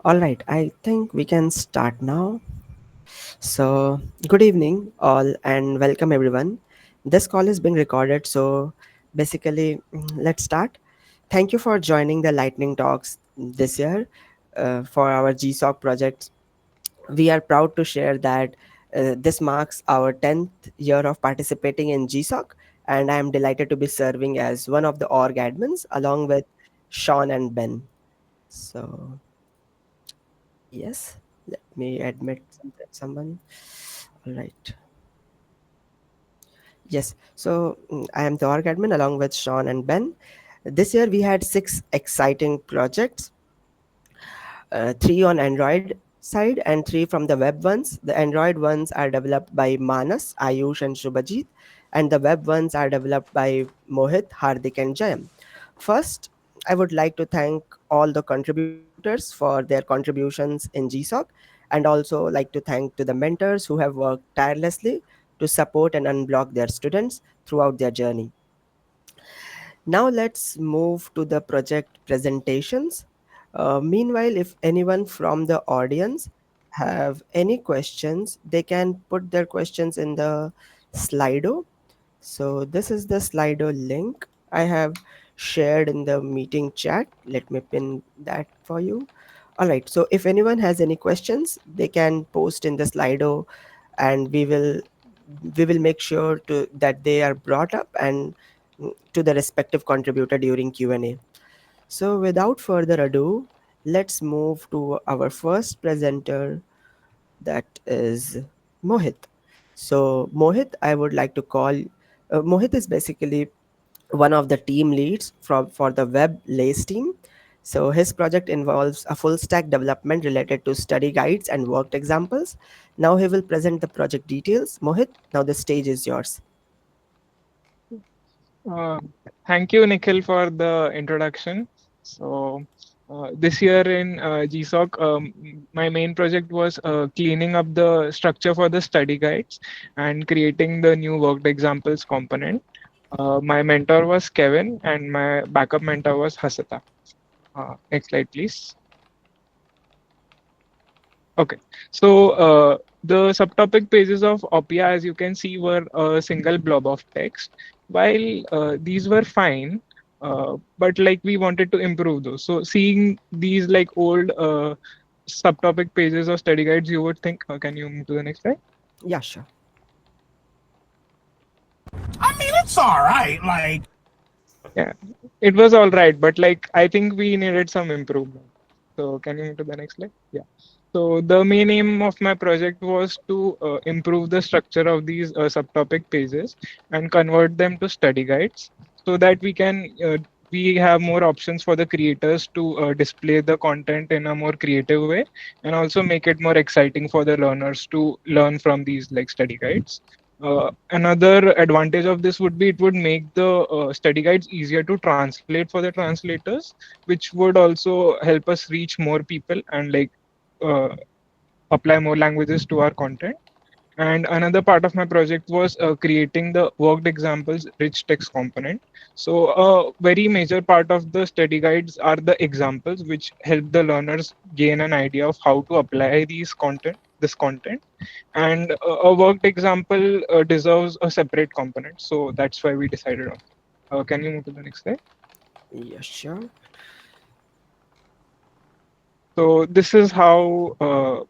All right, I think we can start now. So, good evening, all, and welcome everyone. This call is being recorded, so basically, let's start. Thank you for joining the Lightning Talks this year for our GSoC project. We are proud to share that this marks our 10th year of participating in GSoC, and I am delighted to be serving as one of the org admins along with Sean and Ben. So, yes, let me admit someone. All right. Yes. So I am the org admin along with Sean and Ben. This year we had six exciting projects, three on Android side and three from the web ones. The Android ones are developed by Manas, Ayush, and Shubhajit, and the web ones are developed by Mohit, Hardik, and Jayam. First, I would like to thank all the contributors for their contributions in GSoC, and also like to thank to the mentors who have worked tirelessly to support and unblock their students throughout their journey. Now let's move to the project presentations. Meanwhile, if anyone from the audience have any questions, they can put their questions in the Slido. So this is the Slido link I have shared in the meeting chat. Let me pin that for you. All right. So if anyone has any questions, they can post in the Slido, and we will make sure to that they are brought up and to the respective contributor during Q&A. So without further ado, let's move to our first presenter, that is Mohit. So Mohit, I would like to call Mohit is basically one of the team leads for the web lace team. So his project involves a full stack development related to study guides and worked examples. Now he will present the project details. Mohit, now the stage is yours. Uh, Thank you, Nikhil, for the introduction. So, this year in GSoC, my main project was cleaning up the structure for the study guides and creating the new worked examples component. My mentor was Kevin, and my backup mentor was Hasata. Next slide, please. Okay, so the subtopic pages of Oppia, as you can see, were a single blob of text. While these were fine, but like we wanted to improve those. So seeing these like old subtopic pages of study guides, you would think, can you move to the next slide? Yeah, sure. I mean, it's all right. Like, Yeah, it was all right, but like I think we needed some improvement. So can you move to the next slide? Yeah. So the main aim of my project was to improve the structure of these subtopic pages and convert them to study guides so that we have more options for the creators to display the content in a more creative way and also make it more exciting for the learners to learn from these like study guides. Another advantage of this would be it would make the study guides easier to translate for the translators, which would also help us reach more people and like uh, apply more languages to our content. And another part of my project was creating the worked examples rich text component. So a very major part of the study guides are the examples which help the learners gain an idea of how to apply this content. And a worked example deserves a separate component. So that's why we decided on. Can you move to the next slide? Yeah, sure. So this is how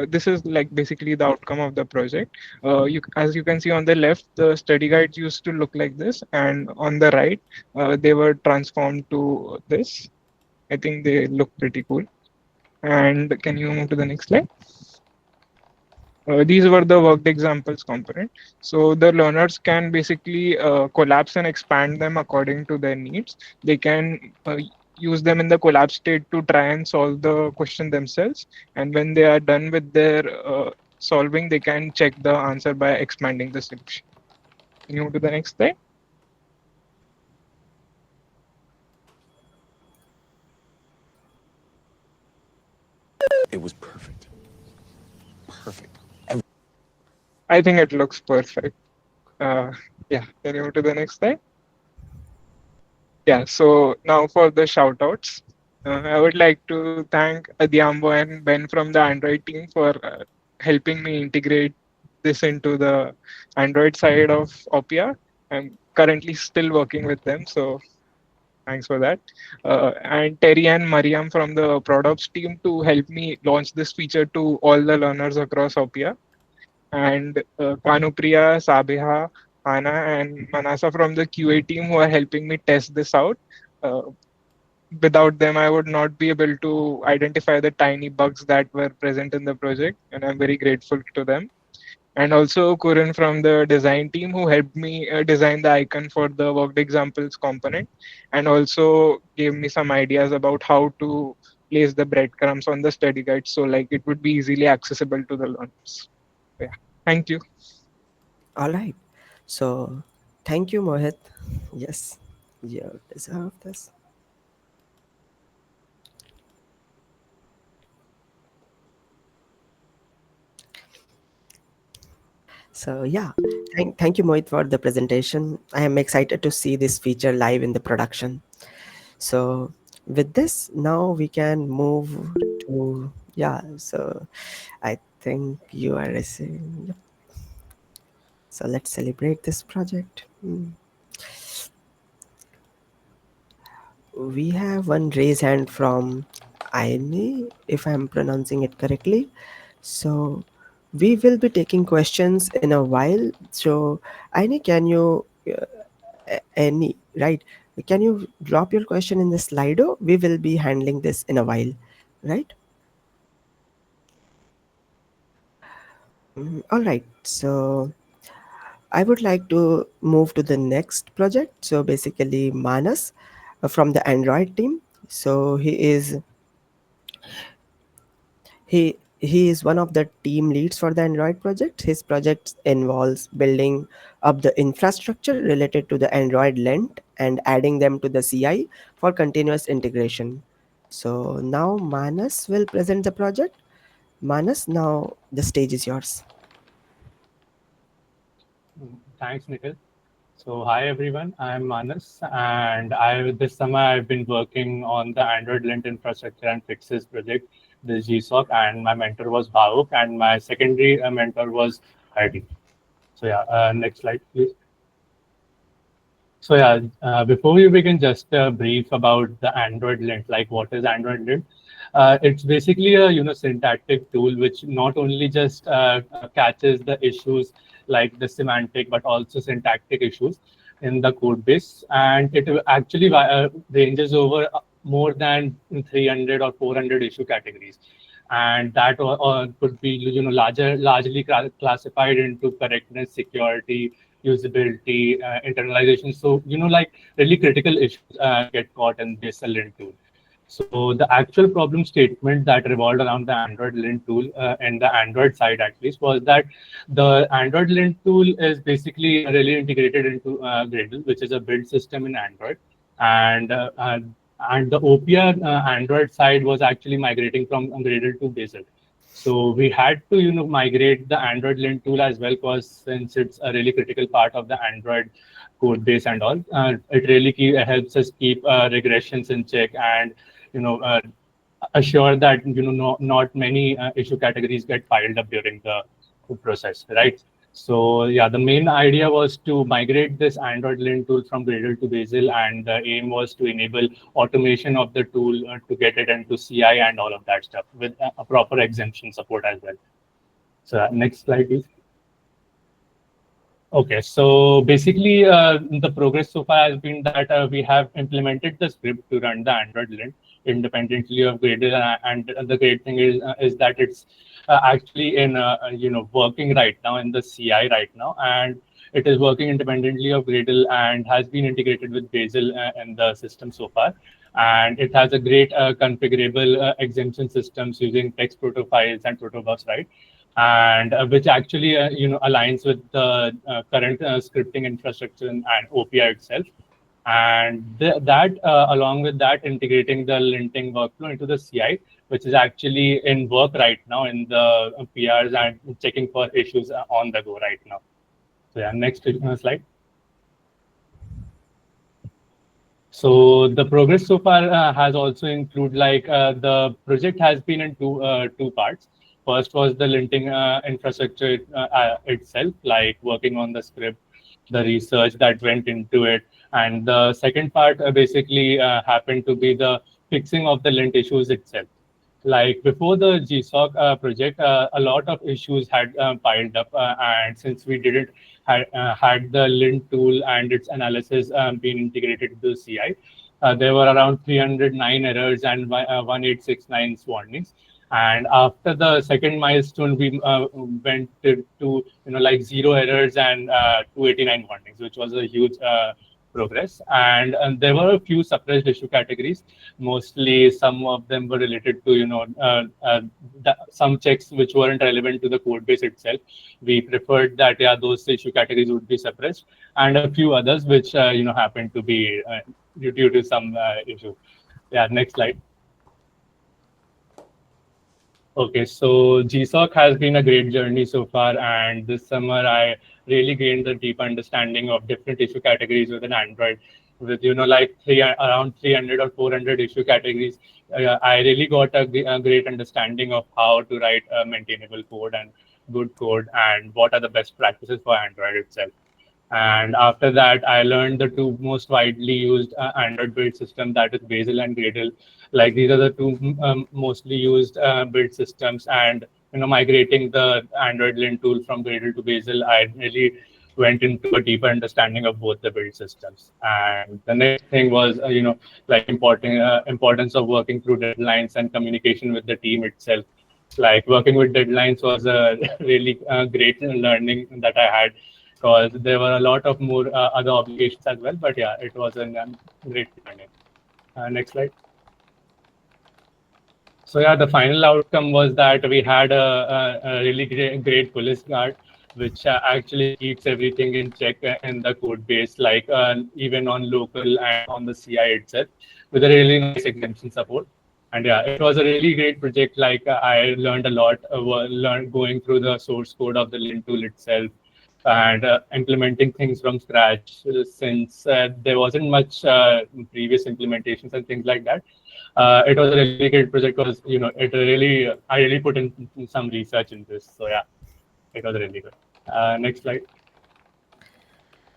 this is like basically the outcome of the project. As you can see on the left, the study guides used to look like this, and on the right, they were transformed to this. I think they look pretty cool. And can you move to the next slide? These were the worked examples component. So the learners can basically collapse and expand them according to their needs. They can use them in the collapse state to try and solve the question themselves. And when they are done with their solving, they can check the answer by expanding the solution. Can you move to the next slide? it was perfect. Perfect. I think it looks perfect. Uh, yeah, can you move to the next slide? Yeah, so now for the shout outs. I would like to thank Adhiambo and Ben from the Android team for helping me integrate this into the Android side of Oppia. I'm currently still working with them, so thanks for that. And Terry and Mariam from the products team to help me launch this feature to all the learners across Oppia. And Kanupriya, Sabiha, Hana, and Manasa from the QA team who are helping me test this out. Uh, Without them, I would not be able to identify the tiny bugs that were present in the project, and I'm very grateful to them. And also Kurin from the design team who helped me design the icon for the worked examples component, and also gave me some ideas about how to place the breadcrumbs on the study guide so like it would be easily accessible to the learners. Yeah, thank you. All right. So thank you, Mohit. Yes, you deserve this. So yeah, thank you, Mohit, for the presentation. I am excited to see this feature live in the production. So with this, now we can move to, yeah. So I think you are receiving. Yep. So let's celebrate this project. We have one raise hand from Aini, if I'm pronouncing it correctly. So we will be taking questions in a while. So Aini, can you any right? Can you drop your question in the Slido? We will be handling this in a while, right? All right. So I would like to move to the next project. So basically, Manas from the Android team. So he is one of the team leads for the Android project. His project involves building up the infrastructure related to the Android lent and adding them to the CI for continuous integration. So now Manas will present the project. Manas, now the stage is yours. Thanks, Nikhil. So, hi everyone, I'm Manas, and this summer I've been working on the Android lint infrastructure and fixes project, the GSoC, and my mentor was Bhavuk, and my secondary mentor was Heidi. So, yeah, next slide, please. So yeah, before we begin, just a brief about the Android lint. Like, what is Android lint? It's basically a syntactic tool which not only just catches the issues like the semantic, but also syntactic issues in the code base, and it actually ranges over more than 300 or 400 issue categories, and that could be largely classified into correctness, security, usability, internalization. So like really critical issues get caught in this lint tool. So the actual problem statement that revolved around the Android lint tool and the Android side at least was that the Android lint tool is basically really integrated into Gradle, which is a build system in Android, and and the Oppia Android side was actually migrating from Gradle to Bazel. So we had to migrate the Android lint tool as well, because since it's a really critical part of the Android code base and all, it really helps us keep regressions in check, and you know uh, assure that not many issue categories get piled up during the process, right? So yeah, the main idea was to migrate this Android lint tool from Gradle to Bazel, and the aim was to enable automation of the tool to get it into CI and all of that stuff with a proper exemption support as well. So next slide, please. Okay, so basically, the progress so far has been that we have implemented the script to run the Android lint independently of Gradle, and the great thing is that it's actually in working right now in the CI right now, and it is working independently of Gradle and has been integrated with Bazel in the system so far. And it has a great configurable exemption systems using text protofiles and protobufs, right? And which actually aligns with the current scripting infrastructure and Oppia itself. And that along with that, integrating the linting workflow into the CI, which is actually in work right now in the PRs and checking for issues on the go right now. So yeah, next slide. So the progress so far has also include like the project has been in two parts. First was the linting infrastructure itself, like working on the script, the research that went into it, and the second part basically happened to be the fixing of the lint issues itself. Like before the GSoC project, a lot of issues had piled up, and since we didn't had the lint tool and its analysis being integrated to the CI, there were around 309 errors and 1869 warnings. And after the second milestone, we went to like zero errors and 289 warnings, which was a huge progress. And there were a few suppressed issue categories. Mostly, some of them were related to some checks which weren't relevant to the code base itself. We preferred that those issue categories would be suppressed, and a few others which happened to be due to some issue. Yeah, next slide. Okay, so GSoC has been a great journey so far, and this summer I really gained a deep understanding of different issue categories within Android. With like around 300 or 400 issue categories, I really got a great understanding of how to write maintainable code and good code, and what are the best practices for Android itself. And after that, I learned the two most widely used Android build system, that is Bazel and Gradle. Like these are the two mostly used build systems. And migrating the Android lint tool from Gradle to Bazel, I really went into a deeper understanding of both the build systems. And the next thing was, like importance of working through deadlines and communication with the team itself. Like working with deadlines was a really great learning that I had, because there were a lot of more other obligations as well. But yeah, it was a great learning. Next slide. So yeah, the final outcome was that we had a really great police guard, which actually keeps everything in check in the code base, like even on local and on the CI itself, with a really nice exemption support. And yeah, it was a really great project. Like I learned a lot, learned going through the source code of the lint tool itself, and implementing things from scratch, since there wasn't much previous implementations and things like that. It was a really great project, because I really put in some research in this. So yeah, it was really good. Next slide.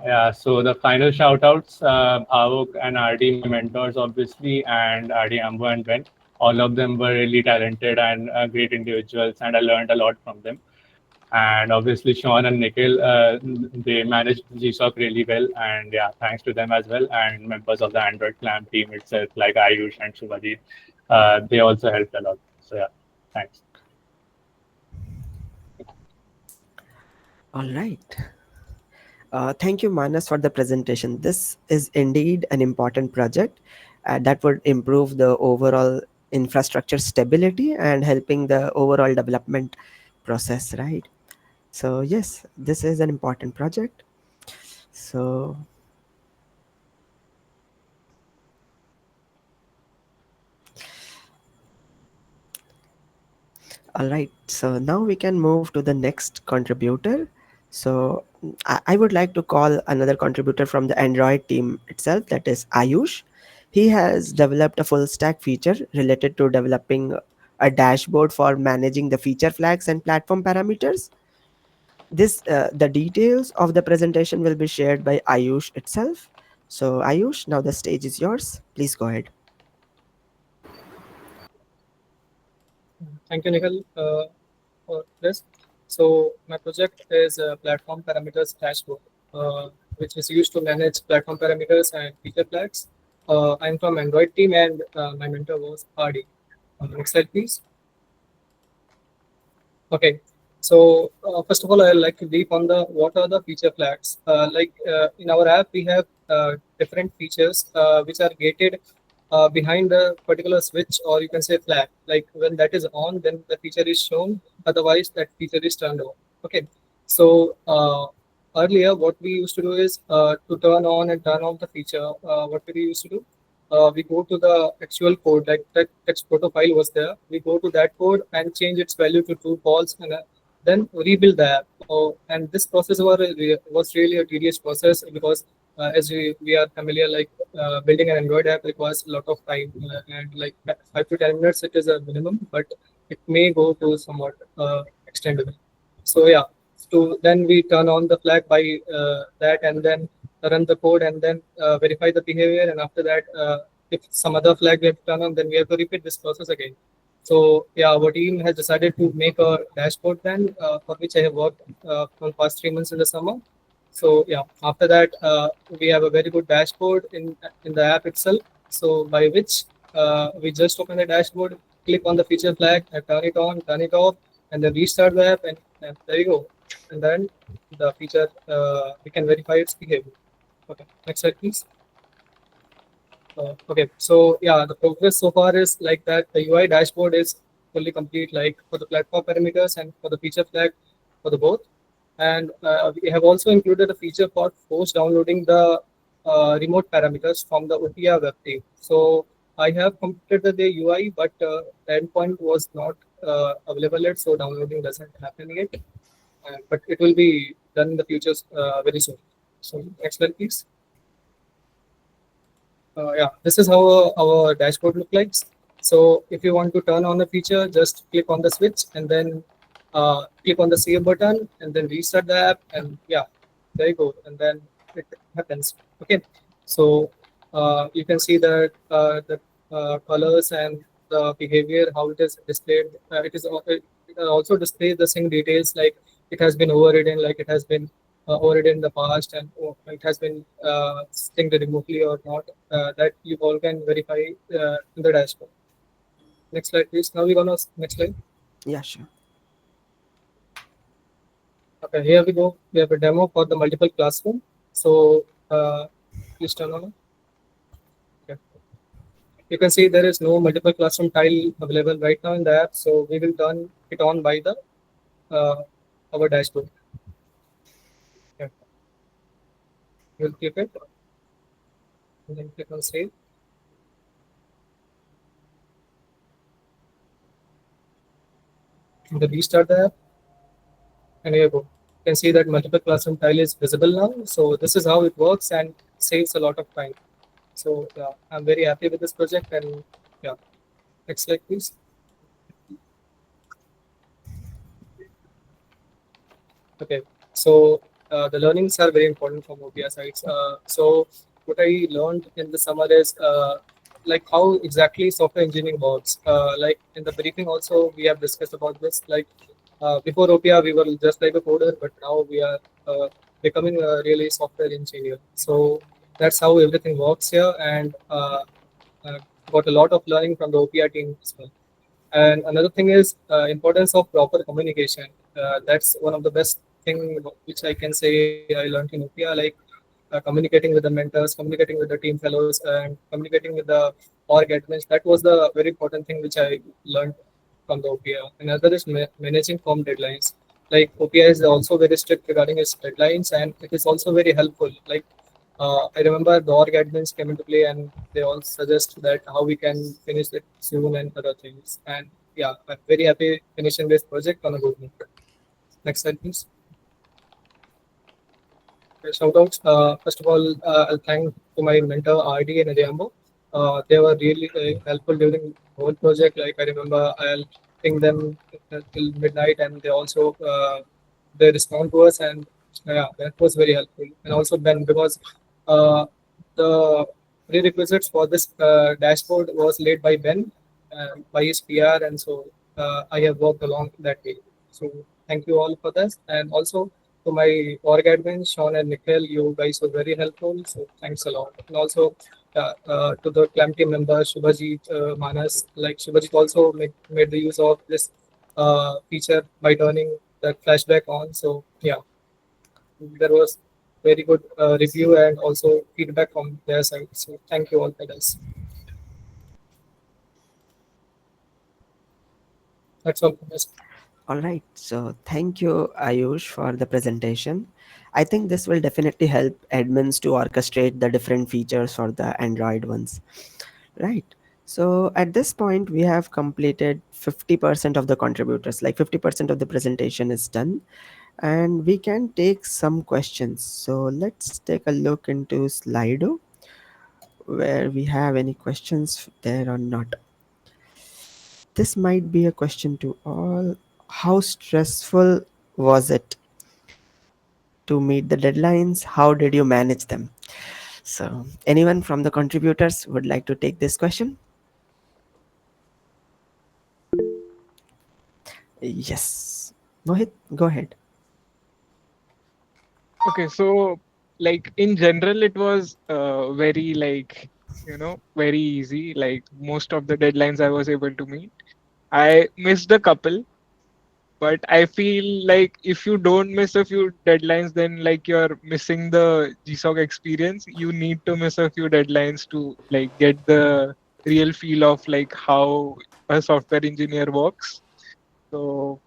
Yeah, so the final shout outs, Bhavuk and RD, my mentors, obviously, and RD, Amber, and Ben. All of them were really talented and great individuals, and I learned a lot from them. And obviously, Sean and Nikhil, they managed GSoC really well. And yeah, thanks to them as well. And members of the Android Clam team itself, like Ayush and Shubhadeep, they also helped a lot. So yeah, thanks. All right. Thank you, Manas, for the presentation. This is indeed an important project that would improve the overall infrastructure stability and helping the overall development process, right? So yes, this is an important project. So all right, so now we can move to the next contributor. So I would like to call another contributor from the Android team itself, that is Ayush. He has developed a full stack feature related to developing a dashboard for managing the feature flags and platform parameters. The details of the presentation will be shared by Ayush itself. So Ayush, now the stage is yours. Please go ahead. Thank you, Nikhil, for this. So my project is a platform parameters dashboard, which is used to manage platform parameters and feature flags. I'm from Android team, and my mentor was RD. Next slide, please. Okay. So first of all, I'd like to brief on the what are the feature flags. In our app, we have different features which are gated behind the particular switch, or you can say flag. Like when that is on, then the feature is shown. Otherwise, that feature is turned off. Okay. So earlier, what we used to do is to turn on and turn off the feature. What we used to do? We go to the actual code, like that text photo file was there. We go to that code and change its value to true, false, and then rebuild the app. And this process was really a tedious process, because as we are familiar, like building an Android app requires a lot of time, and like 5 to 10 minutes it is a minimum, but it may go to somewhat extendable. So yeah, to then we turn on the flag by that, and then run the code, and then verify the behavior, and after that, if some other flag we have to turn on, then we have to repeat this process again. So yeah, our team has decided to make a dashboard then, for which I have worked for the past 3 months in the summer. So yeah, after that, we have a very good dashboard in the app itself. So by which we just open the dashboard, click on the feature flag, and turn it on, turn it off, and then restart the app, and there you go. And then the feature, we can verify its behavior. Okay, next slide, please. Okay, so yeah, the progress so far is like that. The UI dashboard is fully complete, like for the platform parameters and for the feature flag for the both. And we have also included a feature for post downloading the remote parameters from the Oppia web team. So I have completed the UI, but the endpoint was not available yet, so downloading doesn't happen yet. But it will be done in the future very soon. So next slide, please. Yeah, this is how our dashboard look like. So if you want to turn on a feature, just click on the switch and then click on the save button and then restart the app, and yeah, there you go, and then it happens. Okay, so you can see that the colors and the behavior, how it is displayed. It also displays the same details, like it has been overridden, like it has been overridden in the past, and it has been synced remotely or not. That you all can verify in the dashboard. Next slide, please. Now we're gonna next slide. Yeah, sure. Okay, here we go. We have a demo for the multiple classroom. So please turn on. Okay. You can see there is no multiple classroom tile available right now in the app. So we will turn it on by the our dashboard. Okay. We'll click it and then click on save. And then restart the app. And here you go. You can see that multiple classroom tile is visible now. So this is how it works and saves a lot of time. So yeah, I'm very happy with this project, and yeah, next slide, please. Okay, so the learnings are very important from Oppia sites. So what I learned in the summer is like how exactly software engineering works. Like in the briefing also we have discussed about this. Like before Oppia we were just like a coder, but now we are becoming a really software engineer. So that's how everything works here, and got a lot of learning from the Oppia team as well. And another thing is importance of proper communication. That's one of the best thing which I can say I learned in Oppia, like communicating with the mentors, communicating with the team fellows, and communicating with the org admins. That was the very important thing which I learned from the Oppia. Another is managing firm deadlines. Like Oppia is also very strict regarding its deadlines, and it is also very helpful. Like I remember the org admins came into play, and they all suggest that how we can finish it soon and other things. And yeah, I'm very happy finishing this project on a good note. Next slide, please. Okay, shout outs. First of all, I'll thank to my mentor RD and Adiyambo. They were really helpful during the whole project. Like I remember, I'll ping them till midnight, and they also they respond to us, and yeah, that was very helpful. And also Ben, because uh, the prerequisites for this dashboard was laid by Ben, by his PR, and so I have worked along that way. So thank you all for this, and also to my org admins, Sean and Nikhil, you guys were very helpful. So thanks a lot. And also to the CLAM team members, Shubhajit, Manas, like Shubhajit also made the use of this feature by turning the flashback on. So yeah, there was very good review and also feedback from their side. So thank you all for this. That's all from us. All right. So thank you, Ayush, for the presentation. I think this will definitely help admins to orchestrate the different features for the Android ones. Right. So at this point, we have completed 50% of the contributors, like 50% of the presentation is done. and we can take some questions. So let's take a look into Slido where we have any questions there or not. This might be a question to all. How stressful was it to meet the deadlines? How did you manage them? So, anyone from the contributors would like to take this question? Yes. Mohit, go ahead. Okay, so like in general, it was very like very easy. Like most of the deadlines I was able to meet. I missed a couple, but I feel like if you don't miss a few deadlines, then like you're missing the GSoC experience. You need to miss a few deadlines to like get the real feel of like how a software engineer works. So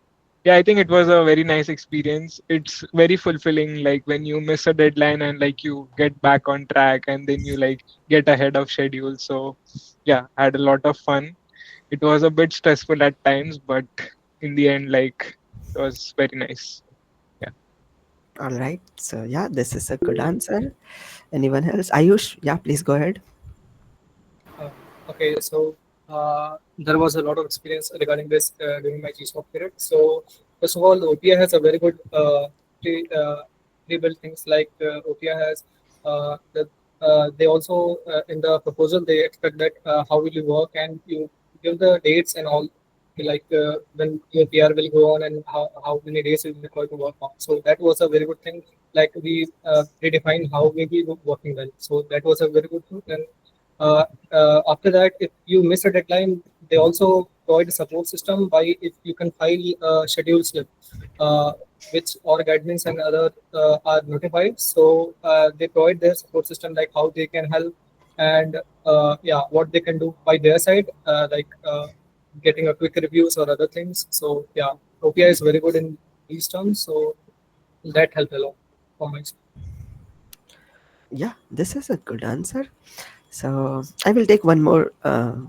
yeah, I think it was a very nice experience. It's very fulfilling, like when you miss a deadline and like you get back on track and then you like get ahead of schedule. So yeah, I had a lot of fun. It was a bit stressful at times, but in the end, like it was very nice. Yeah. All right. So, yeah, this is a good answer. Anyone else? Ayush, yeah, please go ahead. Uh, okay, so there was a lot of experience regarding this during my GSoC period. So first of all, Oppia has a very good pre-built things like Oppia has they also in the proposal they expect that how will you work and you give the dates and all like when your PR will go on and how many days is required to work on. So that was a very good thing. Like we redefined how we will be working well. So that was a very good thing. And after that, if you miss a deadline, they also provide a support system by if you can file a schedule slip, uh, which org admins and other are notified. So they provide their support system like how they can help and yeah, what they can do by their side, getting a quick reviews or other things. So yeah, OPI is very good in these terms. So that helped a lot for my Yeah, this is a good answer. So, I will take one more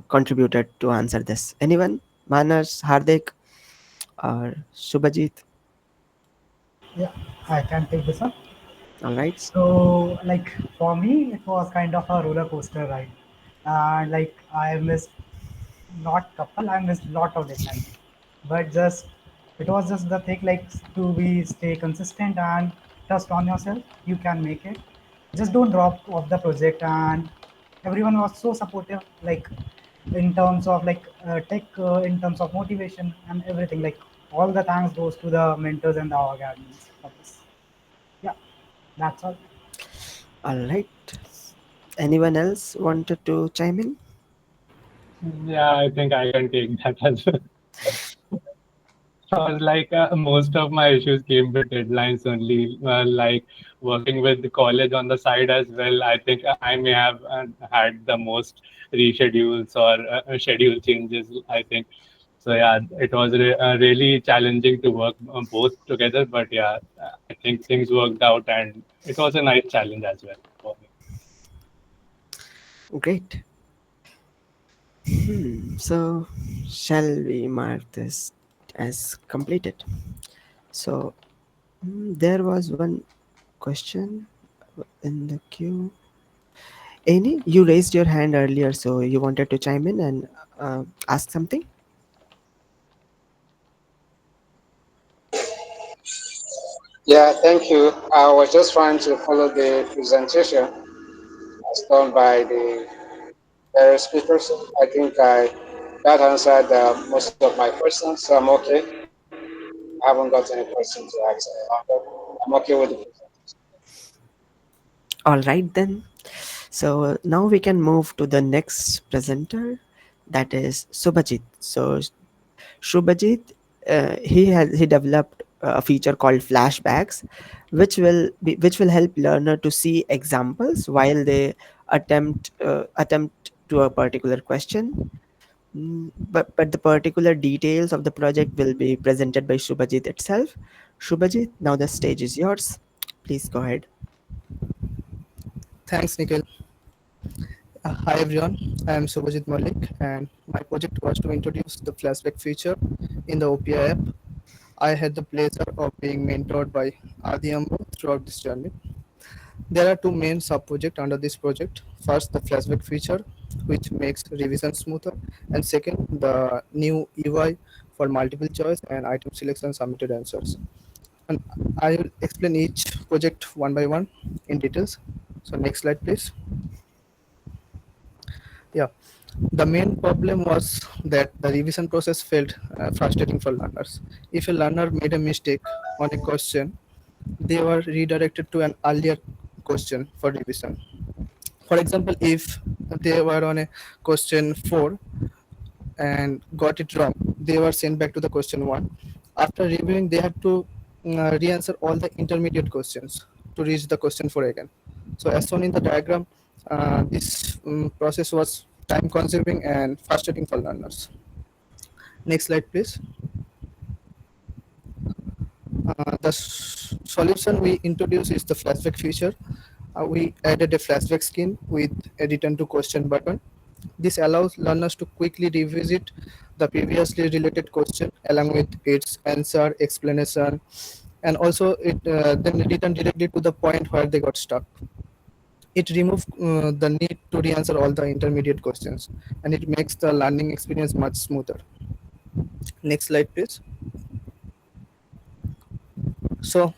contributor to answer this. Anyone? Manas, Hardik, or Shubhajit? Yeah, I can take this up. All right. So, like for me, it was kind of a roller coaster ride, and like I missed not couple, I missed lot of deadlines, but just it was just the thing like to be stay consistent and trust on yourself. You can make it. Just don't drop off the project, and everyone was so supportive. Like in terms of like tech, in terms of motivation and everything. Like all the thanks goes to the mentors and the org admins for this. Yeah, that's all. All right. Anyone else wanted to chime in? Yeah, I think I can take that as well. Because like most of my issues came with deadlines only. Like working with the college on the side as well, I think I may have had the most reschedules or schedule changes. I think so. Yeah, it was really challenging to work both together. But yeah, I think things worked out, and it was a nice challenge as well for me. Great. So, shall we mark this as completed? So, there was one question in the queue. Any, you raised your hand earlier, so you wanted to chime in and ask something? Yeah, thank you. I was just trying to follow the presentation as done by the various speakers. I think I that answered most of my questions, so I'm okay. I haven't got any questions to ask. I'm okay with the presentation. All right, then. So, now we can move to the next presenter, that is Subhajit. So, Shubhajit, he developed a feature called flashbacks, which will help learner to see examples while they attempt to a particular question. But the particular details of the project will be presented by Shubhajit itself. Shubhajit, now the stage is yours. Please go ahead. Thanks, Nikhil. Hi everyone, I am Subhajit Malik, and my project was to introduce the flashback feature in the Oppia app. I had the pleasure of being mentored by Adiambo throughout this journey. There are two main sub-projects under this project. First, the flashback feature, which makes revision smoother, and second, the new UI for multiple choice and item selection submitted answers. And I will explain each project one by one in details. So next slide, please. Yeah, the main problem was that the revision process felt frustrating for learners. If a learner made a mistake on a question, they were redirected to an earlier question for revision. For example, if they were on a question 4 and got it wrong, they were sent back to the question 1. After reviewing, they had to re-answer all the intermediate questions to reach the question 4 again. So as shown in the diagram, this process was time consuming and frustrating for learners. Next slide, please. The solution we introduced is the flashback feature. We added a flashback skin with a return to question button. This allows learners to quickly revisit the previously related question along with its answer, explanation, and also it then return directly to the point where they got stuck. It removes the need to re-answer all the intermediate questions, and it makes the learning experience much smoother. Next slide, please. So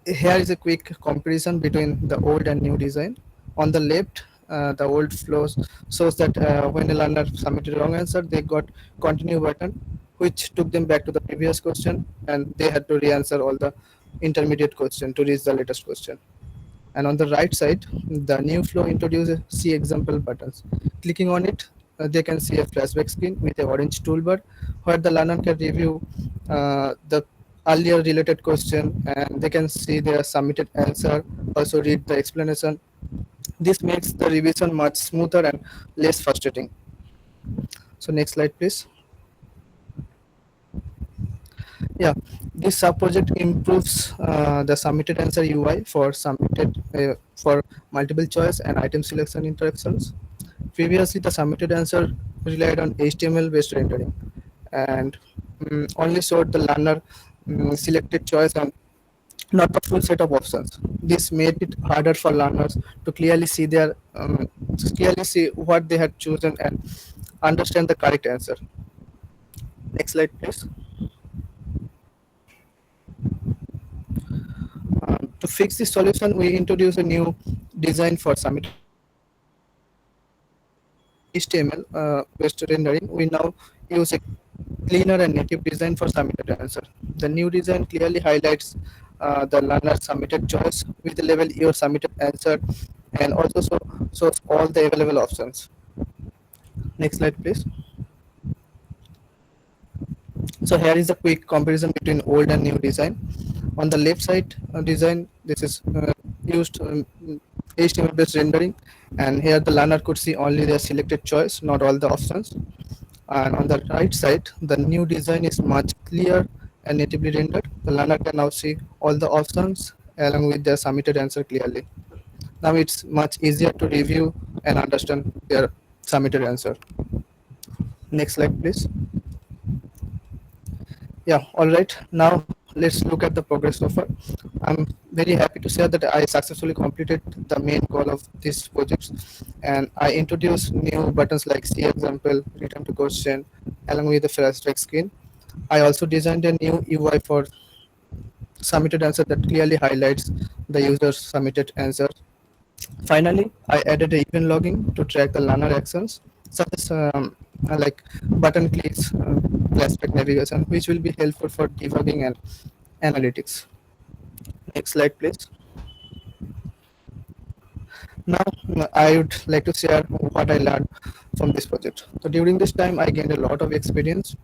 here is a quick comparison between the old and new design. On the left, the old flows shows that when a learner submitted a wrong answer, they got continue button, which took them back to the previous question, and they had to re-answer all the intermediate question to reach the latest question. And on the right side, the new flow introduces see example buttons. Clicking on it, they can see a flashback screen with a orange toolbar where the learner can review the earlier related question, and they can see their submitted answer, also read the explanation. This makes the revision much smoother and less frustrating. So next slide, please. Yeah, this sub-project improves the submitted answer UI for submitted for multiple choice and item selection interactions. Previously, the submitted answer relied on HTML-based rendering and only showed the learner selected choice and not the full set of options. This made it harder for learners to clearly see what they had chosen and understand the correct answer. Next slide, please. To fix this solution, we introduce a new design for submitted answer. Instead of HTML based rendering, we now use a cleaner and native design for submitted answer. The new design clearly highlights the learner submitted choice with the level your submitted answer, and also shows all the available options. Next slide, please. So here is a quick comparison between old and new design. On the left side design, this is used HTML based rendering, and here the learner could see only their selected choice, not all the options. And on the right side, the new design is much clearer and natively rendered. The learner can now see all the options along with their submitted answer clearly. Now it's much easier to review and understand their submitted answer. Next slide, please. Yeah, all right. Now let's look at the progress so far. I'm very happy to share that I successfully completed the main goal of this project, and I introduced new buttons like see example, return to question, along with the flashback screen. I also designed a new UI for submitted answer that clearly highlights the user's submitted answer. Finally, I added a event logging to track the learner actions, such as like button clicks, flashback navigation, which will be helpful for debugging and analytics. Next slide, please. Now, I would like to share what I learned from this project. So during this time, I gained a lot of experience.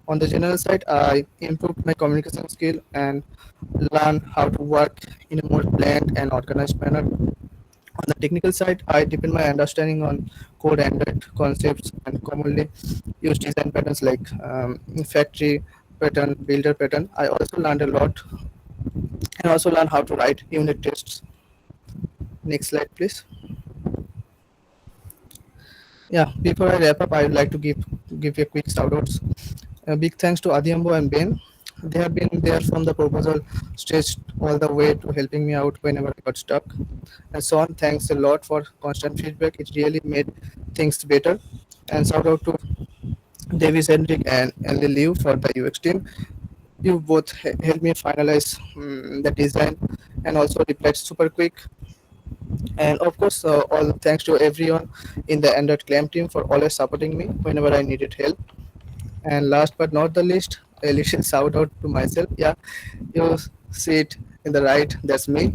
On the general side, I improved my communication skill and learned how to work in a more planned and organized manner. On the technical side, I deepened my understanding on core Android concepts and commonly used design patterns like factory pattern, builder pattern. I also learned a lot and also learned how to write unit tests. Next slide, please. Yeah, before I wrap up, I would like to give you a quick shout outs. A big thanks to Adiambo and Ben. They have been there from the proposal stage all the way to helping me out whenever I got stuck. And Sean, thanks a lot for constant feedback. It really made things better. And shout out to Davis Hendrick and Ellie Liu for the UX team. You both helped me finalize the design and also replied super quick. And of course, all thanks to everyone in the Android Clam team for always supporting me whenever I needed help. And last but not the least, a little shout out to myself. Yeah, you see it in the right, that's me.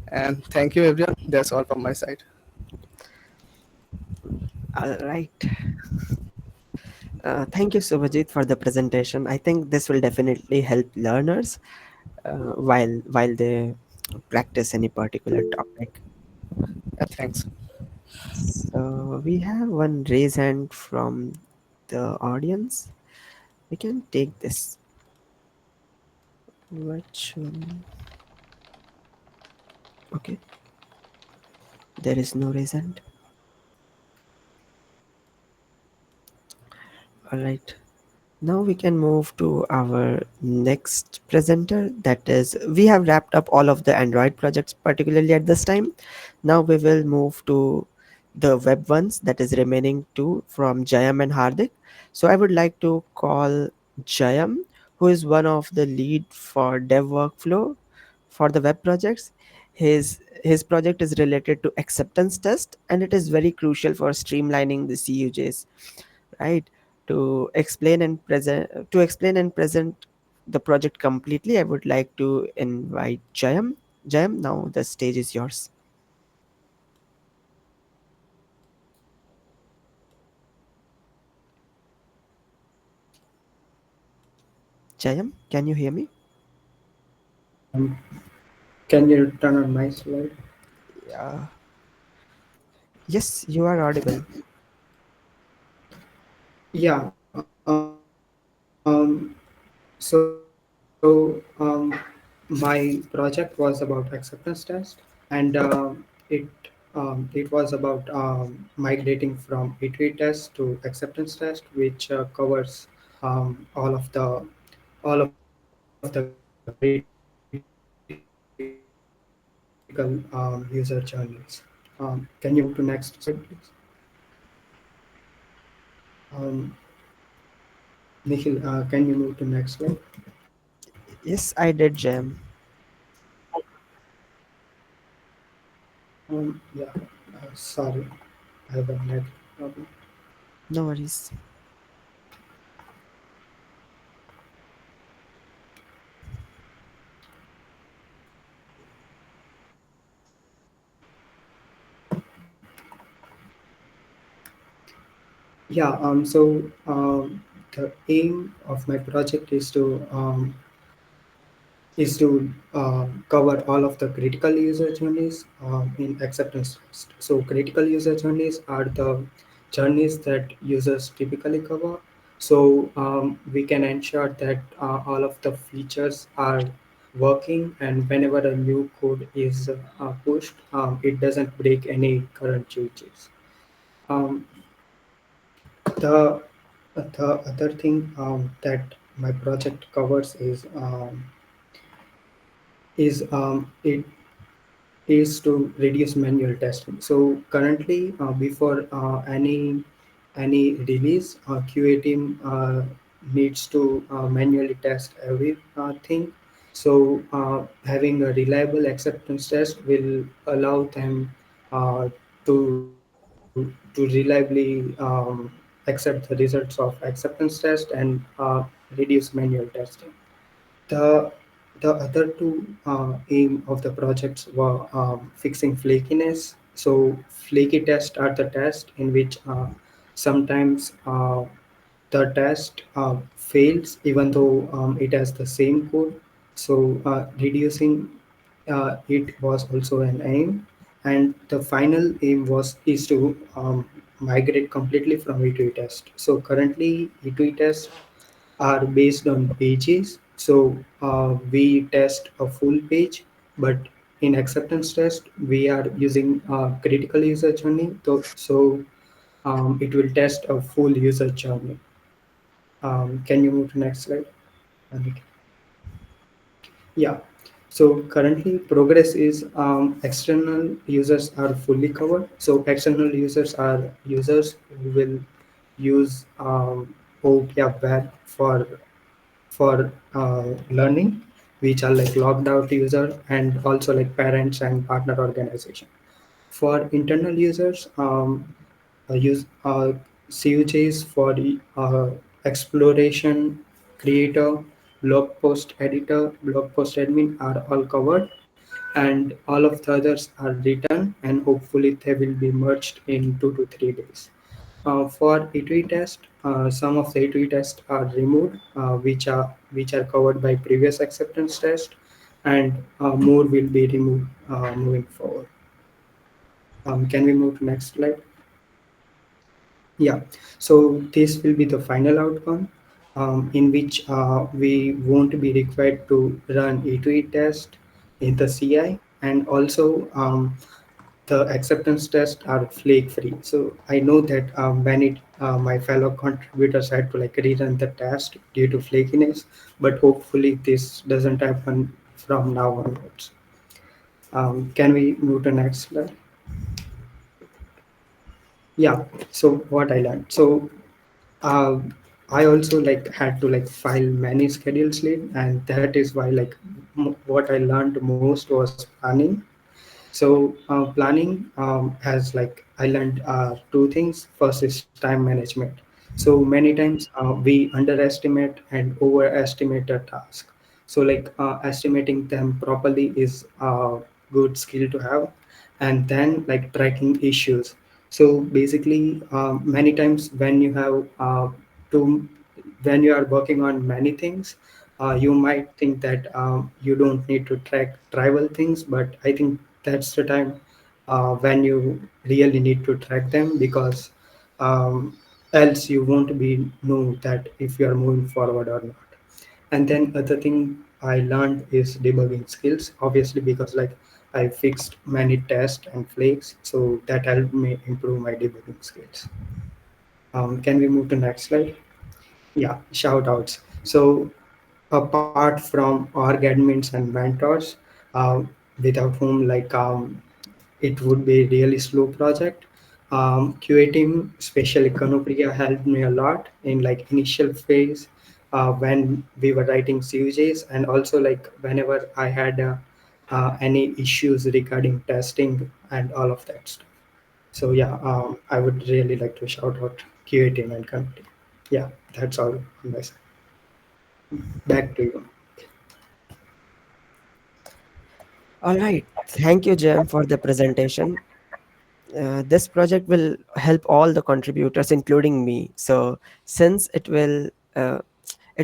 And thank you, everyone. That's all from my side. All right. Thank you, Subhajit, for the presentation. I think this will definitely help learners while they practice any particular topic. Thanks. So we have one raise hand from the audience. We can take this. Which one? Okay, there is no raise hand. All right. Now we can move to our next presenter. That is, we have wrapped up all of the Android projects, particularly at this time. Now we will move to the web ones, that is remaining two from Jayam and Hardik. So I would like to call Jayam, who is one of the lead for dev workflow for the web projects. His project is related to acceptance test, and it is very crucial for streamlining the CUJs, right? To explain and present the project completely, I would like to invite Jayam. Now the stage is yours. Jayam, can you hear me? Can you turn on my slide? Yeah. Yes, you are audible. Yeah. My project was about acceptance test, and it was about migrating from iterate test to acceptance test, which covers all of the critical user journeys. Can you move to next slide, please? Um, Nikhil, can you move to next slide? Yes, I did, Jayam. Yeah. Sorry, I have a net problem. No worries. Yeah. So the aim of my project is to cover all of the critical user journeys in acceptance test. So critical user journeys are the journeys that users typically cover. So we can ensure that all of the features are working, and whenever a new code is pushed, it doesn't break any current changes. Um, the the other thing that my project covers is is to reduce manual testing. So currently, before any release, QA team needs to manually test everything. So having a reliable acceptance test will allow them uh, to reliably accept the results of acceptance test and reduce manual testing. The the other two aim of the projects were fixing flakiness. So flaky tests are the tests in which sometimes the test fails even though it has the same code. So reducing it was also an aim, and the final aim was is to migrate completely from E2E test. So currently E2E test are based on pages. So we test a full page, but in acceptance test we are using critical user journey. So it will test a full user journey. Can you move to next slide, Anik? Yeah. So currently, progress is external users are fully covered. So external users are users who will use Oppia web for learning, which are like logged out user and also like parents and partner organization. For internal users, use CUJs for the exploration, creator, blog post editor, blog post admin are all covered, and all of the others are written, and hopefully they will be merged in 2 to 3 days. For E2E test, some of the E2E tests are removed, which are covered by previous acceptance test, and more will be removed moving forward. Can we move to next slide? Yeah, so this will be the final outcome in which we won't be required to run E2E test in the CI, and also the acceptance tests are flake free. So I know that many my fellow contributors had to like rerun the test due to flakiness, but hopefully this doesn't happen from now onwards. Can we move to next slide? Yeah. So what I learned. So uh, I also like had to like file many schedules late, and that is why like what I learned most was planning. So planning has like I learned two things. First is time management. So many times we underestimate and overestimate a task. So like estimating them properly is a good skill to have, and then like tracking issues. So basically, many times to when you are working on many things, you might think that you don't need to track trivial things, but I think that's the time when you really need to track them, because um, else you won't be know that if you are moving forward or not. And then other thing I learned is debugging skills, obviously, because like I fixed many tests and flakes, so that helped me improve my debugging skills. Can we move to next slide? Yeah, shout outs. So apart from org admins and mentors, uh, without whom like it would be a really slow project. QA team, especially Kanopriya, helped me a lot in like initial phase when we were writing CUJs, and also like whenever I had any issues regarding testing and all of that stuff. So yeah, I would really like to shout out QA team and Kanopriya. Yeah, that's all on my side. Back to you. All right. Thank you, Jem, for the presentation. This project will help all the contributors, including me. So since uh, it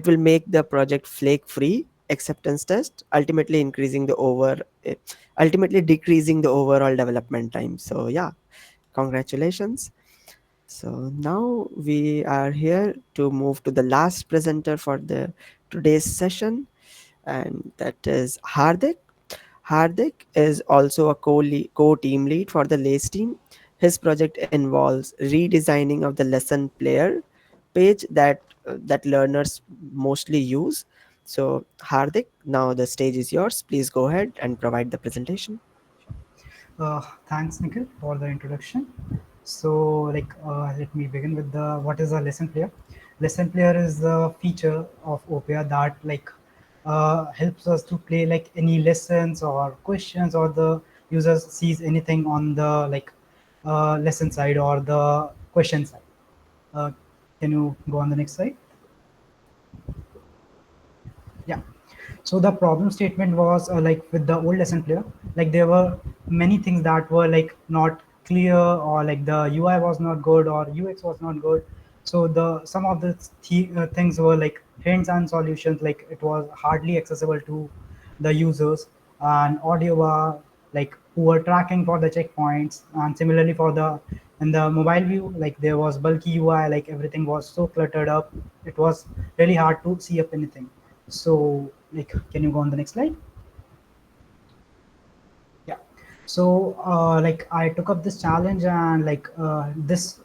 will make the project flake free acceptance test, uh, ultimately decreasing the overall development time. So yeah, congratulations. So now we are here to move to the last presenter for the today's session, and that is Hardik. Hardik is also a co-team lead for the LACE team. His project involves redesigning of the lesson player page that learners mostly use. So Hardik, now the stage is yours. Please go ahead and provide the presentation. Thanks, Nikhil, for the introduction. So, let me begin with the what is a lesson player. Lesson player is the feature of Oppia that helps us to play like any lessons or questions, or the user sees anything on the lesson side or the question side. Uh, can you go on the next slide? Yeah. So the problem statement was with the old lesson player, like there were many things that were like not clear, or like the UI was not good or UX was not good. So the some of the things were like hints and solutions, like it was hardly accessible to the users, and audio were like poor tracking for the checkpoints, and similarly for the in the mobile view, like there was bulky UI, like everything was so cluttered up, it was really hard to see up anything. So, can you go on the next slide? Yeah. So, I took up this challenge, and this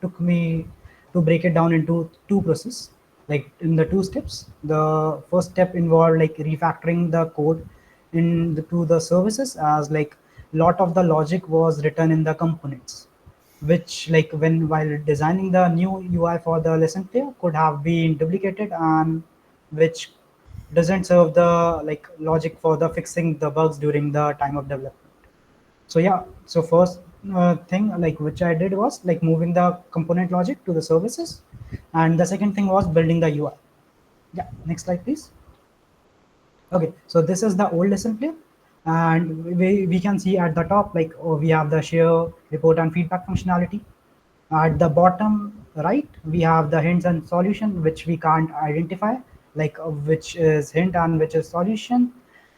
took me to break it down into two processes. like in the two steps. The first step involved like refactoring the code to the services, as like lot of the logic was written in the components, which like when while designing the new UI for the lesson player could have been duplicated, and which doesn't serve the like logic for the fixing the bugs during the time of development. So yeah, so first thing like which I did was like moving the component logic to the services, and the second thing was building the UI. Yeah, next slide, please. Okay, so this is the old lesson player, and we can see at the top like we have the share, report, and feedback functionality. At the bottom right, we have the hints and solution, which we can't identify, like which is hint and which is solution.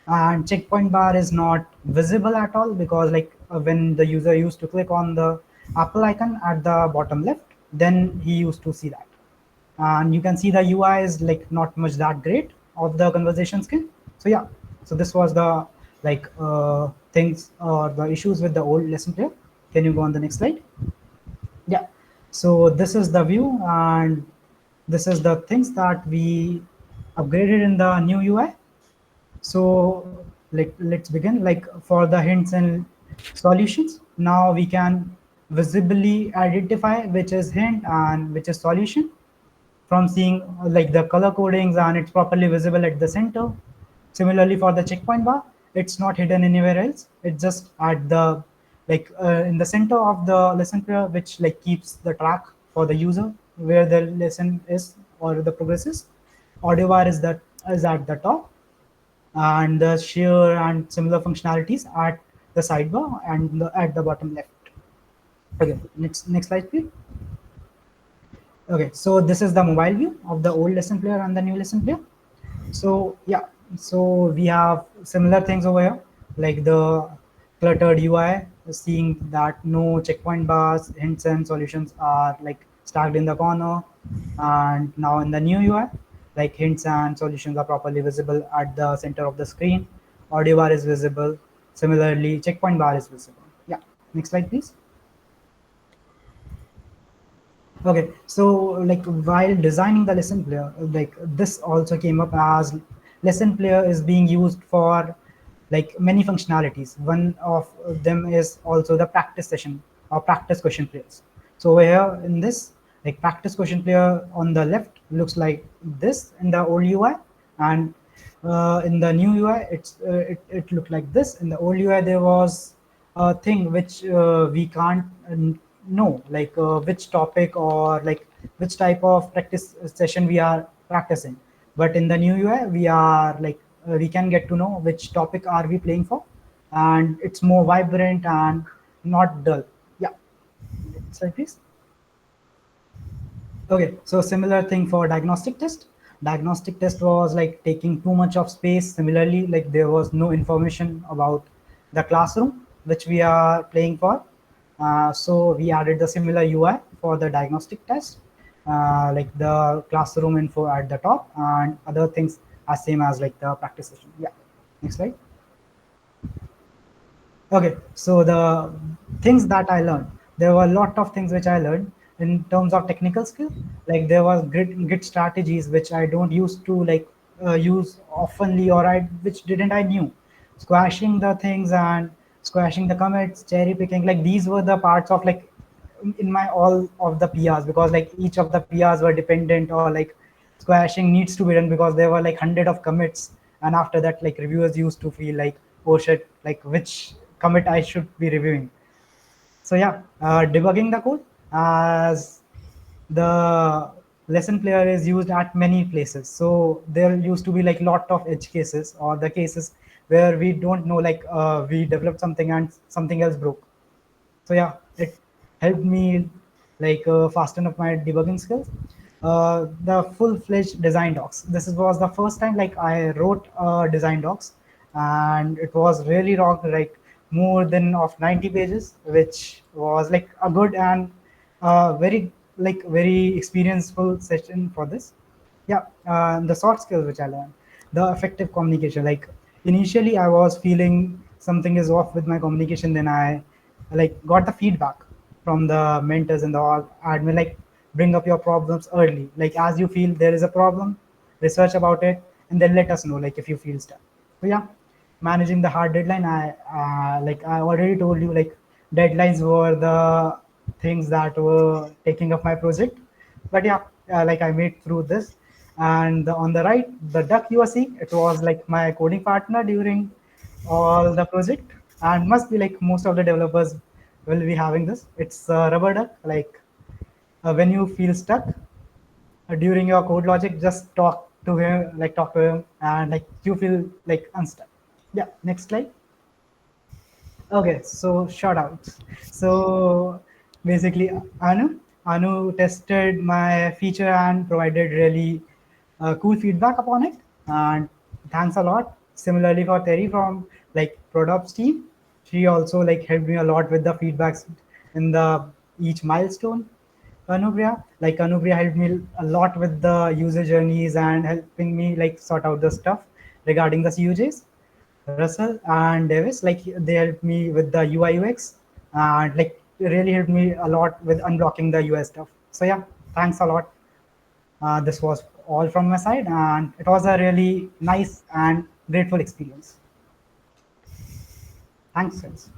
And checkpoint bar is not visible at all, because like when the user used to click on the Apple icon at the bottom left, then he used to see that. And you can see the UI is like not much that great of the conversation skin. So yeah, so this was the like things or the issues with the old lesson player. Can you go on the next slide? Yeah, so this is the view, and this is the things that we upgraded in the new UI. So like let's begin. Like for the hints and solutions, now we can visibly identify which is hint and which is solution from seeing like the color codings, and it's properly visible at the center. Similarly for the checkpoint bar, it's not hidden anywhere else. It's just at the like in the center of the lesson player, which like keeps the track for the user where the lesson is or the progress is. Audio bar is at the top, and the share and similar functionalities at the sidebar and at the bottom left. Okay, next slide, please. Okay, so this is the mobile view of the old lesson player and the new lesson player. So yeah, so we have similar things over here, like the cluttered UI, seeing that no checkpoint bars, hints and solutions are like stacked in the corner. And now in the new UI, like hints and solutions are properly visible at the center of the screen. Audio bar is visible. Similarly, checkpoint bar is visible. Yeah, next slide, please. Okay, so like while designing the lesson player, like this also came up as lesson player is being used for like many functionalities. One of them is also the practice session or practice question players. So over here in this, like practice question player on the left looks like this in the old UI, and in the new UI, it looked like this. In the old UI, there was a thing which we can't know, like which topic or like which type of practice session we are practicing. But in the new UI, we are like we can get to know which topic are we playing for, and it's more vibrant and not dull. Yeah, sorry, please. Okay, so similar thing for diagnostic test. Diagnostic test was like taking too much of space. Similarly, like there was no information about the classroom which we are playing for. So we added the similar UI for the diagnostic test, like the classroom info at the top, and other things are same as like the practice session. Yeah, next slide. Okay, so the things that I learned, there were a lot of things which I learned in terms of technical skill. Like there was grid strategies which I don't used to like use oftenly, or I which didn't I knew, squashing the things and squashing the commits, cherry picking. Like these were the parts of like in my all of the PRs, because like each of the PRs were dependent, or like squashing needs to be done because there were like hundred of commits, and after that like reviewers used to feel like, oh shit, like which commit I should be reviewing. So yeah, debugging the code, as the lesson player is used at many places. So there used to be like lot of edge cases, or the cases where we don't know, like we developed something and something else broke. So yeah, it helped me like fasten up my debugging skills. The full-fledged design docs, was the first time like I wrote design docs, and it was really long, like more than of 90 pages, which was like a good and very like very experienceful session for this. Yeah, the soft skills which I learned, the effective communication. Like initially I was feeling something is off with my communication, then I like got the feedback from the mentors and the admin, like bring up your problems early. Like as you feel there is a problem, research about it, and then let us know. Like if you feel stuck. So yeah, managing the hard deadline. I already told you like deadlines were the things that were taking up my project. But yeah, like I made through this. And on the right, the duck you are seeing, it was like my coding partner during all the project, and must be like most of the developers will be having this. It's a rubber duck. Like when you feel stuck during your code logic, just talk to him, and like you feel like unstuck. Yeah, next slide. Okay, so shout outs. So basically, Anu tested my feature and provided really cool feedback upon it. And thanks a lot. Similarly for Terry from like products team, she also like helped me a lot with the feedbacks in the each milestone. Anupriya helped me a lot with the user journeys and helping me like sort out the stuff regarding the CUJs. Russell and Davis, like they helped me with the UI UX and like really helped me a lot with unblocking the US stuff. So yeah, thanks a lot. This was all from my side, and it was a really nice and grateful experience. Thanks, friends.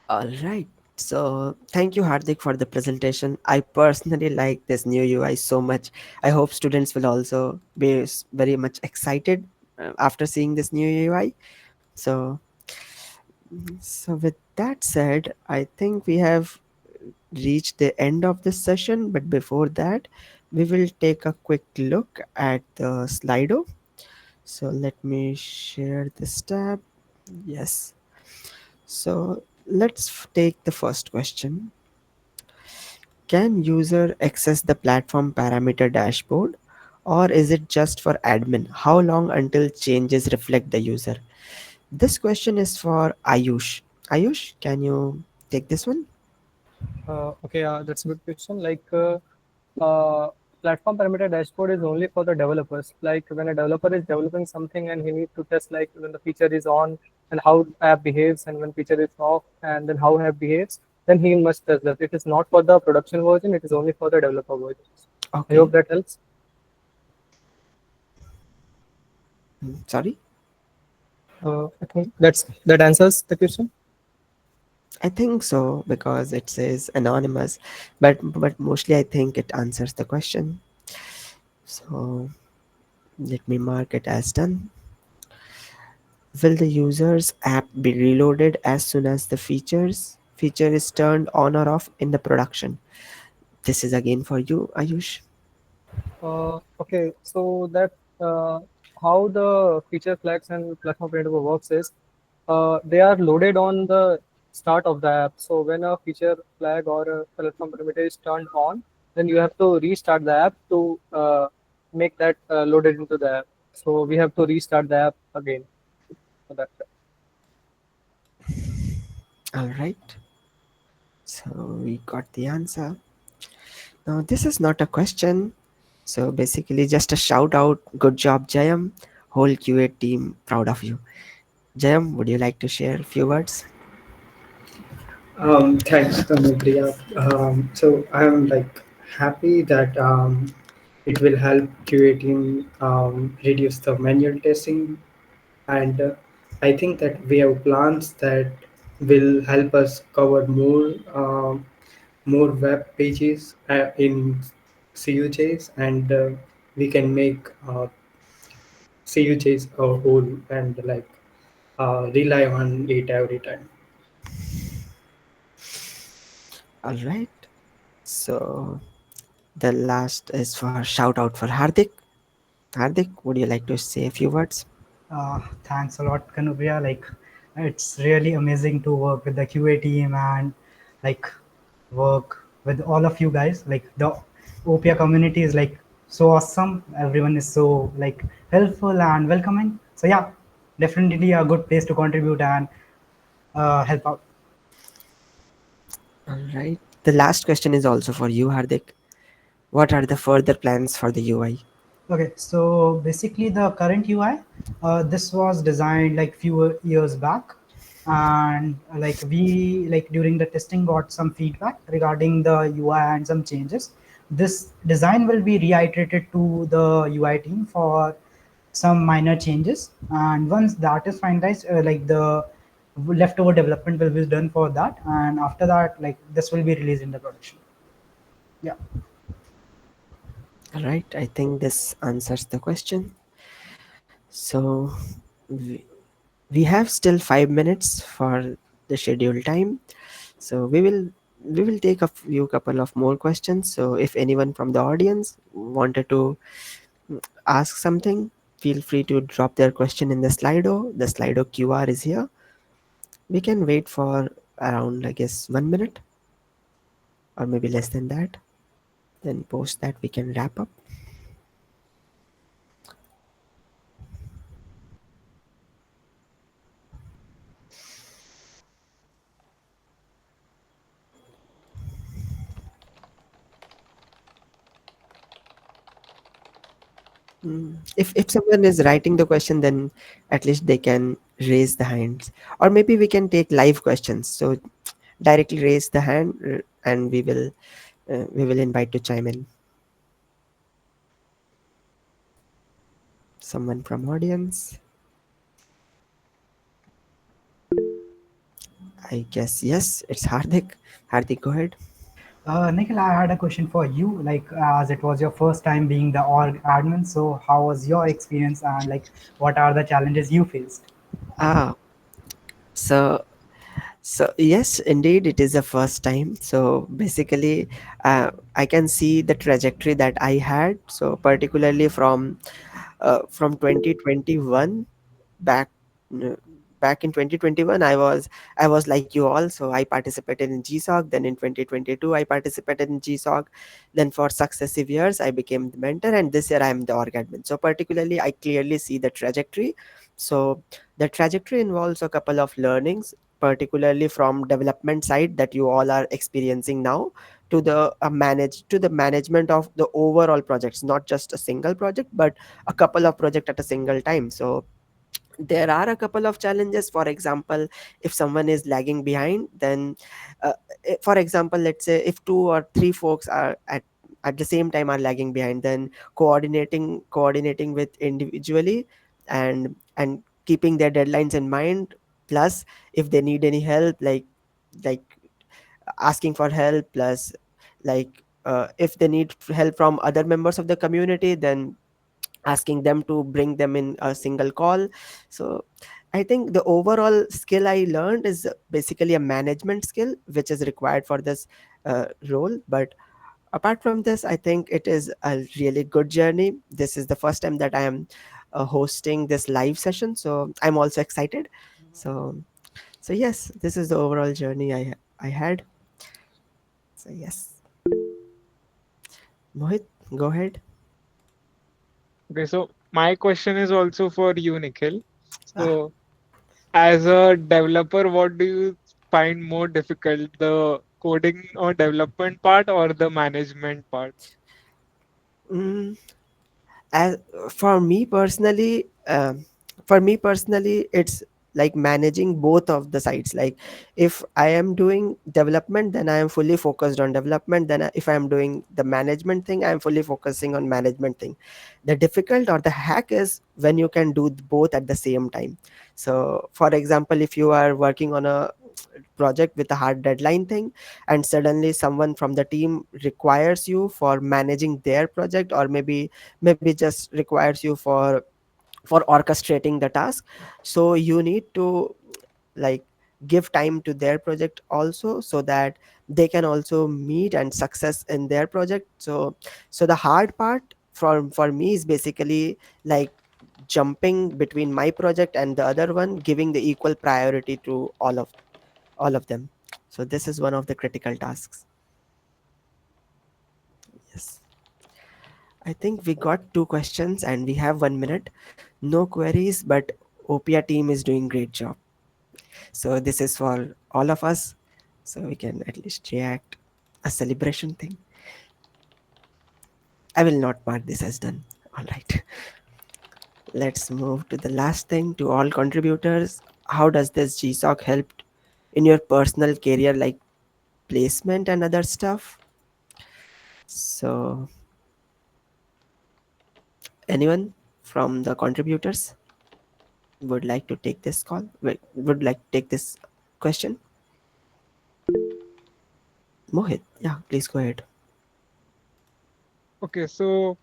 All right. So thank you, Hardik, for the presentation. I personally like this new UI so much. I hope students will also be very much excited after seeing this new UI. So, so with that said, I think we have reached the end of this session. But before that, we will take a quick look at the Slido. So let me share this tab. Yes. So let's take the first question. Can user access the platform parameter dashboard, or is it just for admin? How long until changes reflect the user? This question is for Ayush. Ayush, can you take this one? Okay, that's a good question. Platform parameter dashboard is only for the developers. Like when a developer is developing something and he needs to test like when the feature is on and how app behaves, and when feature is off and then how app behaves, then he must test that. It is not for the production version, it is only for the developer versions. I hope Okay. that helps. Sorry? I think that answers the question. I think so because it says anonymous, but mostly I think it answers the question. So let me mark it as done. Will the user's app be reloaded as soon as the feature is turned on or off in the production? This is again for you, Ayush. Okay, so that how the feature flags and platform parameter works is they are loaded on the start of the app. So when a feature flag or a platform parameter is turned on, then you have to restart the app to make that loaded into the app. So we have to restart the app again for that. All right. So we got the answer. Now this is not a question. So basically just a shout out. Good job, Jayam. Whole QA team proud of you. Jayam, would you like to share a few words? Thanks, Anupriya. So I'm like happy that it will help curating reduce the manual testing, and I think that we have plans that will help us cover more web pages in CUJs, and we can make CUJs a whole and like rely on it every time. All right. So the last is for shout out for Hardik. Hardik, would you like to say a few words? Thanks a lot, Kanupriya. Like, it's really amazing to work with the QA team and like work with all of you guys. Like the Oppia community is like so awesome. Everyone is so like helpful and welcoming. So yeah, definitely a good place to contribute and help out. All right. The last question is also for you, Hardik. What are the further plans for the UI? Okay, so basically the current UI, this was designed like few years back, and like we like during the testing got some feedback regarding the UI and some changes. This design will be reiterated to the UI team for some minor changes, and once that is finalized, like the leftover development will be done for that, and after that, like this will be released in the production. Yeah. All right, I think this answers the question. So we, we have still 5 minutes for the scheduled time. So we will take a few couple of more questions. So if anyone from the audience wanted to ask something, feel free to drop their question in the Slido. The Slido QR is here. We can wait for around, I guess, 1 minute or maybe less than that. Then post that we can wrap up. If someone is writing the question, then at least they can raise the hands, or maybe we can take live questions. So directly raise the hand, and we will invite to chime in. Someone from audience, I guess. Yes, it's Hardik. Hardik, go ahead. Nikhil, I had a question for you. Like, as it was your first time being the org admin, so how was your experience, and like, what are the challenges you faced? Ah, so yes, indeed, it is the first time. So basically, I can see the trajectory that I had. So particularly from 2021 back, n- back in 2021, I was like you all. So I participated in GSoC. Then in 2022 I participated in GSoC. Then for successive years I became the mentor, and this year I am the org admin. So particularly I clearly see the trajectory. So the trajectory involves a couple of learnings, particularly from development side that you all are experiencing now, to the management of the overall projects, not just a single project but a couple of projects at a single time. So there are a couple of challenges. For example, if someone is lagging behind, then for example, let's say if two or three folks are at the same time are lagging behind, then coordinating with individually, and keeping their deadlines in mind, plus if they need any help, like asking for help, plus if they need help from other members of the community, then asking them to bring them in a single call. So I think the overall skill I learned is basically a management skill which is required for this role. But apart from this, I think it is a really good journey. This is the first time that I am hosting this live session, so I'm also excited. So so yes, this is the overall journey I had. So yes, Mohit, go ahead. Okay, so my question is also for you, Nikhil. Ah, So, as a developer, what do you find more difficult, the coding or development part or the management part? mm, as for me personally, it's like managing both of the sides. Like if I am doing development, then I am fully focused on development. Then if I am doing the management thing, I am fully focusing on management thing. The difficult or the hack is when you can do both at the same time. So for example, if you are working on a project with a hard deadline thing, and suddenly someone from the team requires you for managing their project, or maybe just requires you for orchestrating the task. So you need to like give time to their project also, so that they can also meet and success in their project. So the hard part for me is basically like jumping between my project and the other one, giving the equal priority to all of them. So this is one of the critical tasks. Yes, I think we got two questions and we have 1 minute. No queries, but Oppia team is doing great job. So this is for all of us. So we can at least react a celebration thing. I will not mark this as done. All right. Let's move to the last thing. To all contributors, how does this GSoC help in your personal career, like placement and other stuff? So, anyone from the contributors would like to take this call? Would like to take this question? Mohit, yeah, please go ahead. Okay, so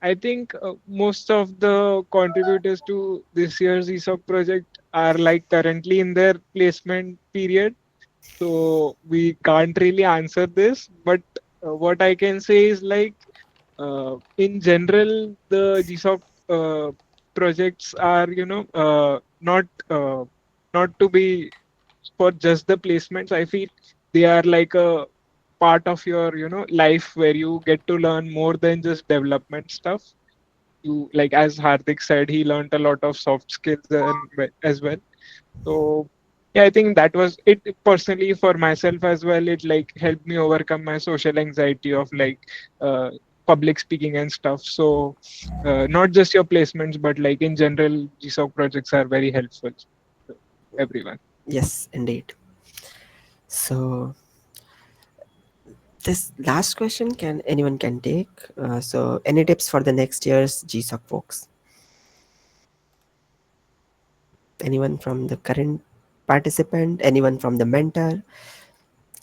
I think most of the contributors to this year's ESOC project are like currently in their placement period. So we can't really answer this, but what I can say is like in general, the GSoC projects are, not to be for just the placements. I feel they are like a part of your, life where you get to learn more than just development stuff. You like, as Hardik said, he learned a lot of soft skills as well. So yeah, I think that was it personally for myself as well. It like helped me overcome my social anxiety of like uh, public speaking and stuff. So not just your placements, but like in general, GSOC projects are very helpful to everyone. Yes, indeed. So this last question can anyone can take. So any tips for the next year's GSoC folks? Anyone from the current participant? Anyone from the mentor?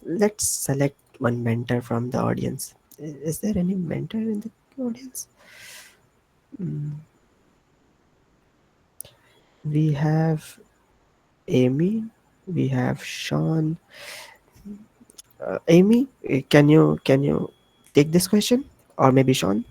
Let's select one mentor from the audience. Is there any mentor in the audience? Mm, we have Amy. We have Sean. Amy, can you take this question, or maybe Sean?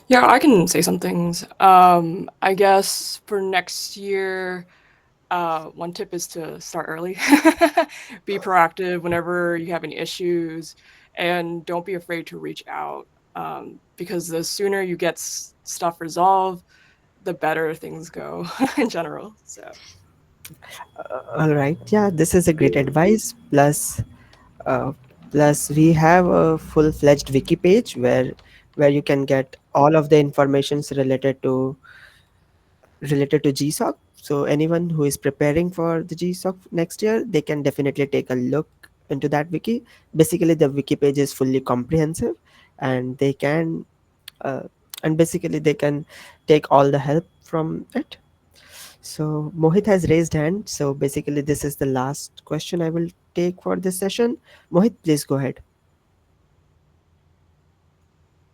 Yeah, I can say some things. I guess for next year, one tip is to start early. Be proactive whenever you have any issues, and don't be afraid to reach out. Because the sooner you get stuff resolved, the better things go in general. So. All right. Yeah, this is a great advice. Uh, plus we have a full-fledged wiki page where you can get all of the informations related to GSoC. So anyone who is preparing for the GSoC next year, they can definitely take a look into that wiki. Basically, the wiki page is fully comprehensive, and they can uh, and basically they can take all the help from it. So Mohit has raised hand. So basically, this is the last question I will take for this session. Mohit, please go ahead.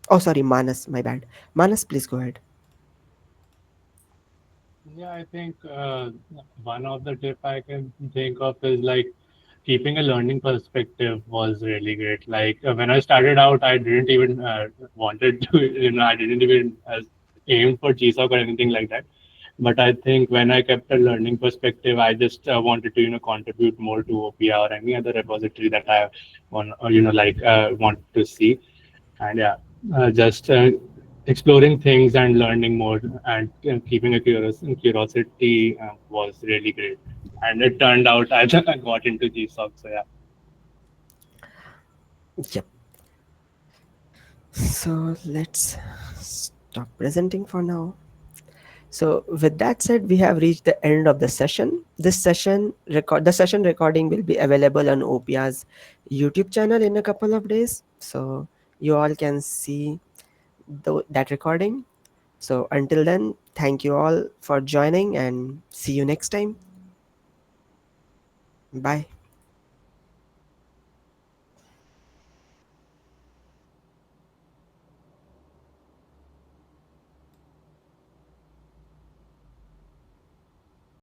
Oh, sorry, Manas. My bad. Manas, please go ahead. Yeah, I think one of the tip I can think of is like keeping a learning perspective was really great. Like when I started out, I didn't even wanted to, I didn't even aim for GSOC or anything like that. But I think when I kept a learning perspective, I just wanted to, contribute more to Oppia or any other repository that I want, or, want to see. And yeah, just exploring things and learning more and keeping a curiosity was really great. And it turned out I got into GSOC. So yeah. Yep. So let's stop presenting for now. So with that said, we have reached the end of the session. The session recording will be available on Opia's YouTube channel in a couple of days. So you all can see that recording. So until then, thank you all for joining and see you next time. Bye.